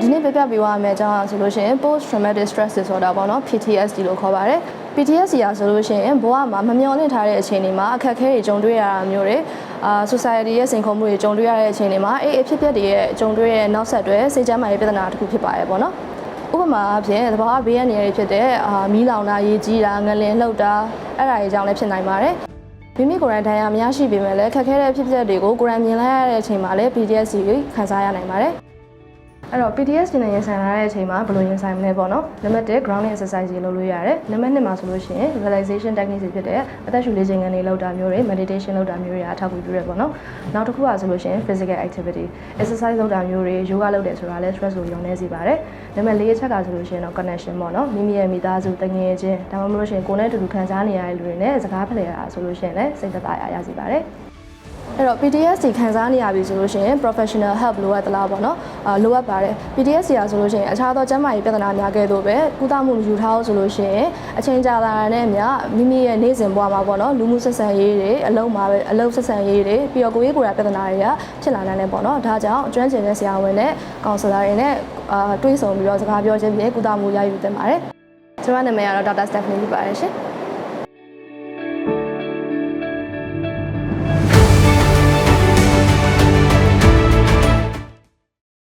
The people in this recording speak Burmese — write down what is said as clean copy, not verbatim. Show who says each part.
Speaker 1: ဒီနေ့ပြပြပေးသွားမယ်အကြောင်းဆိုလို့ရှိရင် post traumatic stress disorder ပေါ့နော် PTSD လို့ခေါ်ပါတယ် PTSD ရာဆိုလို့ရှိရင်ဘဝမှာမမျှော်လင့်ထားတဲ့အချိန်တွေမှာအခက်အခဲတွေကြုံတွေ့ရတာမျိုးတွေ society ရဲ့စိန်ခေါ်မှုတွေကြုံတွေ့ရတဲ့အချိန်တွေမှာအဖြစ်အပျက်တွေရဲ့ကြုံတွေ့ရတဲ့နောက်ဆက်တွဲစိတ်ကျန်းမာရေးပြဿနာတစ်ခုဖြစ်ပါတယ်ပေါ့နော်ဥပမာအဖြစ်သဘာဝဘေးရန်တွေဖြစ်တဲ့မီးလောင်တာရေကြီးတာငလင်လှုပ်တာအဲ့ဒါတွေကြောင့်လည်းဖြစ်နိုင်ပါတယ်မိမိကိုယ်တိုင်ဒဏ်ရာမရရှိပေမဲ့လည်းခက်ခဲတဲ့အဖြစ်အပျက်တွေကိုကိုယ်တိုင်မြင်လိုက်ရတဲ့အချိန်မှာလည်း PTSD ကိုခံစားရနိုင်ပါတယ်အဲ့တော့ PTSD နဲ့ရင်ဆိုင်ရတဲ့အချိန်မှာဘယ်လိုရင်ဆိုင်မလဲပေါ့နော်နံပါတ်1 grounding exercise တွေလုပ်လို့ရတယ်နံပါတ်2မှာဆိုလို့ရှိရင် relaxation techniques တွေဖြစ်တဲ့အသက်ရှူလေ့ကျင့်ခန်းတွေလုပ်တာမျိုးတွေ meditation လုပ်တာမျိုးတွေအထောက်အကူပြုရပေါ့နော်နောက်တစ်ခုကဆိုလို့ရှိရင် physical activity exercise လုပ်တာမျိုးတွေ yoga လုပ်တယ်ဆိုတာလည်း stress ကိုလျော့နေစေပါတယ်နံပါတ်4အချက်ကဆိုလို့ရှိရင်တော့ connection ပေါ့နော်မိမိရဲ့မိသားစုတငယ်ချင်းဒါမှမဟုတ်လို့ရှိရင်ကိုယ်နဲ့အတူတူခံစားနေရတဲ့လူတွေနဲ့စကားဖလှယ်ရတာဆိုလို့ရှိရင်လည်းစိတ်သက်သာရစေပါတယ်အဲ့တော့ PTSD ခံစားနေရပြီဆိုလို့ရှိရင် professional help လိုအပ်သလားပေါ့နော်လိုအပ်ပါတယ် PTSD ရာဆိုလို့ရှိရင်အခြားသောကျန်းမာရေးပြဿနာများခဲ့တော့ပဲကုသမှုယူထားအောင်ဆိုလို့ရှိရင်အချိန်ကြာလာတဲ့နဲ့အမျှမိမိရဲ့နေ့စဉ်ဘဝမှာပေါ့နော်လူမှုဆက်ဆံရေးတွေအလုပ်ဆက်ဆံရေးတွေပြီးတော့ကိုယ်ရေးကိုယ်ရာပြဿနာတွေကဖြစ်လာနိုင်တယ်ပေါ့နော်ဒါကြောင့်အကျွမ်းကျင်တဲ့ဆရာဝန်နဲ့ counselor တွေနဲ့တွေးဆုံပြီးတော့စကားပြောခြင်းဖြင့်ကုသမှုရယူသင့်ပါတယ်ကျွန်မနာမည်ကတော့ Dr. Stephanie ဖြစ်ပါတယ်ရှင်